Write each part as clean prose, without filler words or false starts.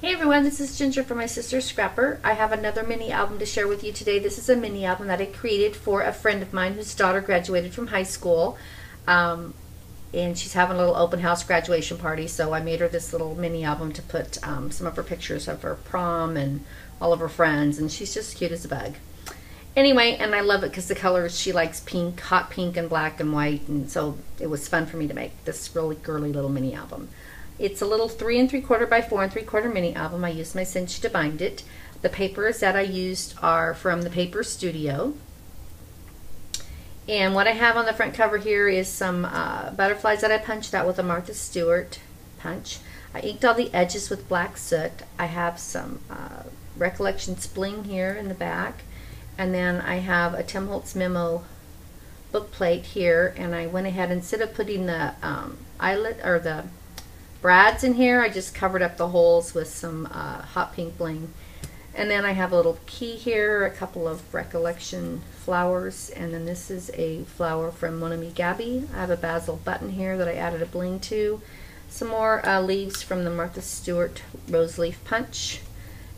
Hey everyone, this is Ginger from My Sister Scrapper. I have another mini album to share with you today. This is a mini album that I created for a friend of mine whose daughter graduated from high school. And she's having a little open house graduation party, so I made her this little mini album to put some of her pictures of her prom and all of her friends, and she's just cute as a bug. Anyway, and I love it because the colors, she likes pink, hot pink and black and white, and so it was fun for me to make this really girly little mini album. It's a little 3 3/4 by 4 3/4 mini album. I used my cinch to bind it. The papers that I used are from the Paper Studio. And what I have on the front cover here is some butterflies that I punched out with a Martha Stewart punch. I inked all the edges with black soot. I have some Recollections bling here in the back. And then I have a Tim Holtz Memo book plate here. And I went ahead, instead of putting the eyelet or the brads in here, I just covered up the holes with some hot pink bling. And then I have a little key here, a couple of Recollection flowers, and then this is a flower from Mon Ami Gabby. I have a basil button here that I added a bling to. Some more leaves from the Martha Stewart Rose Leaf Punch.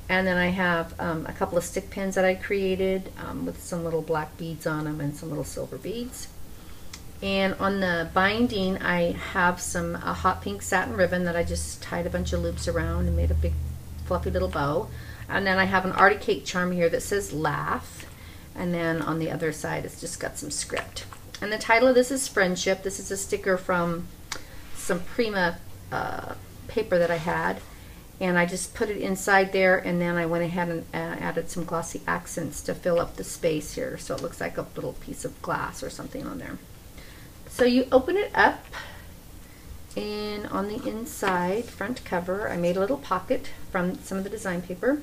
And then I have a couple of stick pins that I created with some little black beads on them and some little silver beads. And on the binding, I have some hot pink satin ribbon that I just tied a bunch of loops around and made a big fluffy little bow. And then I have an Artie Cake charm here that says Laugh. And then on the other side, it's just got some script. And the title of this is Friendship. This is a sticker from some Prima paper that I had. And I just put it inside there, and then I went ahead and added some glossy accents to fill up the space here, so it looks like a little piece of glass or something on there. So you open it up, and on the inside front cover, I made a little pocket from some of the design paper,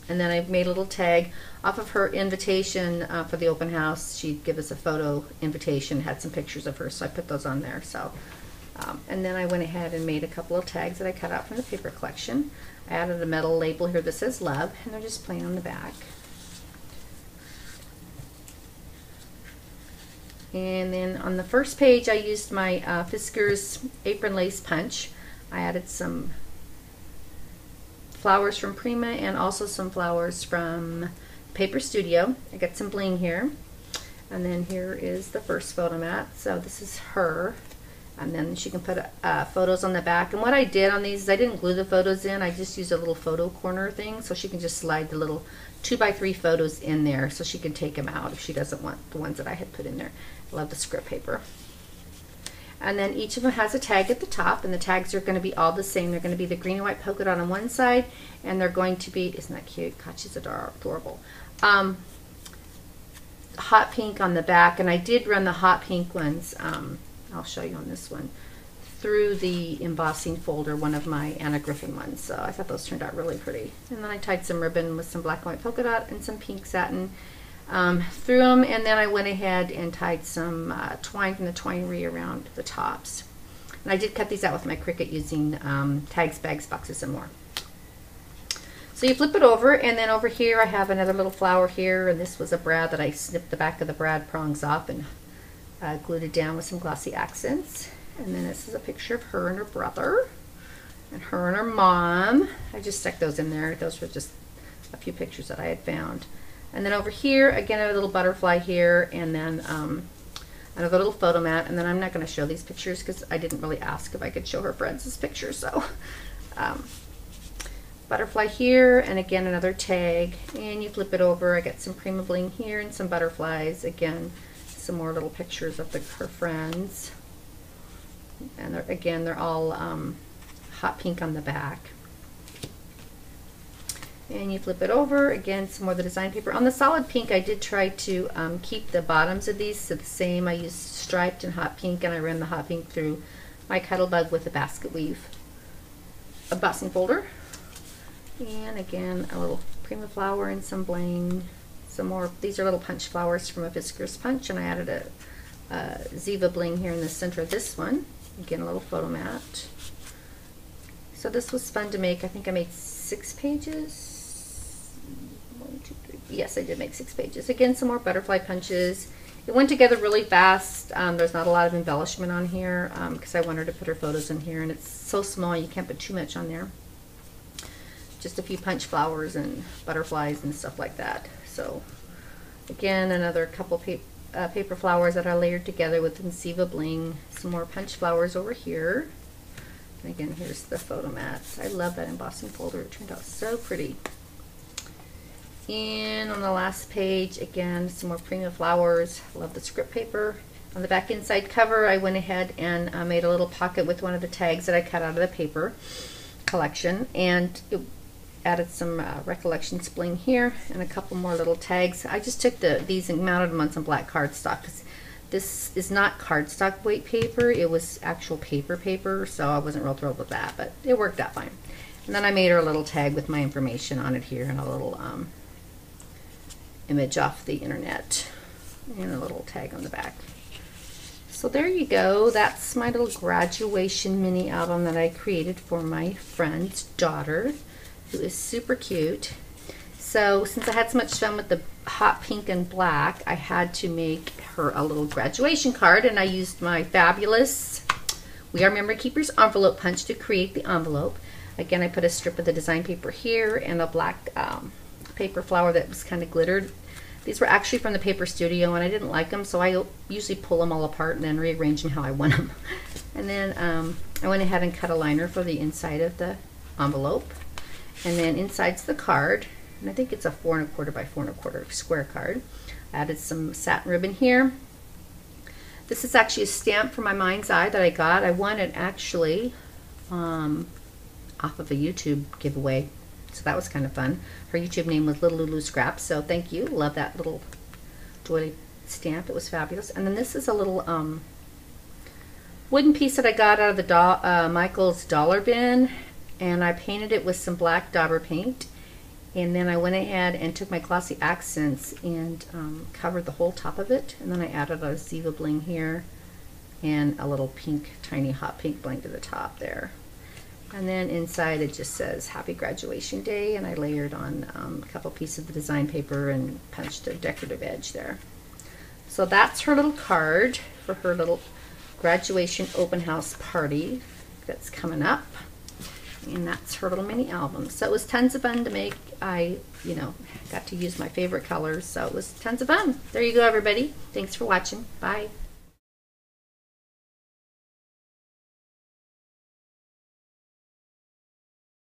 and then I made a little tag off of her invitation for the open house. She'd give us a photo invitation, had some pictures of her, so I put those on there. So, and then I went ahead and made a couple of tags that I cut out from the paper collection. I added a metal label here that says Love, and they're just plain on the back. And then on the first page, I used my Fiskars apron lace punch. I added some flowers from Prima and also some flowers from Paper Studio. I got some bling here. And then here is the first photo mat. So this is her. And then she can put photos on the back. And what I did on these is I didn't glue the photos in. I just used a little photo corner thing, so she can just slide the little 2 by 3 photos in there, so she can take them out if she doesn't want the ones that I had put in there. I love the script paper. And then each of them has a tag at the top, and the tags are going to be all the same. They're going to be the green and white polka dot on one side, and they're going to be, isn't that cute? God, she's adorable. Hot pink on the back, and I did run the hot pink ones. I'll show you on this one, through the embossing folder, one of my Anna Griffin ones. So I thought those turned out really pretty. And then I tied some ribbon with some black and white polka dot and some pink satin through them, and then I went ahead and tied some twine from the twinery around the tops. And I did cut these out with my Cricut using tags, bags, boxes, and more. So you flip it over, and then over here I have another little flower here, and this was a brad that I snipped the back of the brad prongs off and glued it down with some glossy accents. And then this is a picture of her and her brother, and her and her mom. I just stuck those in there. Those were just a few pictures that I had found. And then over here, again, a little butterfly here, and then another little photo mat. And then I'm not going to show these pictures because I didn't really ask if I could show her friends this picture. So butterfly here, and again another tag, and you flip it over. I got some Prima bling here and some butterflies. Again, some more little pictures of her friends, and they're all hot pink on the back. And you flip it over, again some more of the design paper. On the solid pink, I did try to keep the bottoms of these the same. I used striped and hot pink, and I ran the hot pink through my Cuttlebug with a basket weave embossing folder. And again, a little Prima flower and some bling. Some more, these are little punch flowers from a Fiskars punch, and I added a Ziva bling here in the center of this one. Again, a little photo mat. So this was fun to make. I think I made 6 pages. 1, 2, 3. Yes, I did make 6 pages. Again, some more butterfly punches. It went together really fast. There's not a lot of embellishment on here because I wanted to put her photos in here, and it's so small you can't put too much on there. just a few punch flowers and butterflies and stuff like that. So again, another couple paper flowers that are layered together with Nuceiva Bling. Some more punch flowers over here. And again, here's the photo mats. I love that embossing folder. It turned out so pretty. And on the last page, again, some more Prima flowers. Love the script paper. On the back inside cover, I went ahead and made a little pocket with one of the tags that I cut out of the paper collection, and it added some Recollection Spling here and a couple more little tags. I just took these and mounted them on some black cardstock, because this is not cardstock weight paper. It was actual paper, so I wasn't real thrilled with that, but it worked out fine. And then I made her a little tag with my information on it here, and a little image off the internet, and a little tag on the back. So there you go. That's my little graduation mini album that I created for my friend's daughter, who is super cute. So since I had so much fun with the hot pink and black, I had to make her a little graduation card, and I used my fabulous We Are Memory Keepers envelope punch to create the envelope. Again, I put a strip of the design paper here and a black paper flower that was kind of glittered. These were actually from the Paper Studio, and I didn't like them, so I usually pull them all apart and then rearrange them how I want them. And then I went ahead and cut a liner for the inside of the envelope. And then inside's the card, and I think it's a 4 1/4 by 4 1/4 square card. I added some satin ribbon here. This is actually a stamp for my mind's eye that I got. I won it actually off of a YouTube giveaway. So that was kind of fun. Her YouTube name was Little Lulu Scraps, so thank you. Love that little doily stamp. It was fabulous. And then this is a little wooden piece that I got out of the Michael's Dollar Bin, and I painted it with some black dauber paint. And then I went ahead and took my glossy accents and covered the whole top of it. And then I added a Nuceiva Bling here and a little pink, tiny hot pink bling to the top there. And then inside it just says Happy Graduation Day, and I layered on a couple pieces of the design paper and punched a decorative edge there. So that's her little card for her little graduation open house party that's coming up. And that's her little mini album. So it was tons of fun to make. I, got to use my favorite colors, so it was tons of fun. There you go, everybody. Thanks for watching. Bye.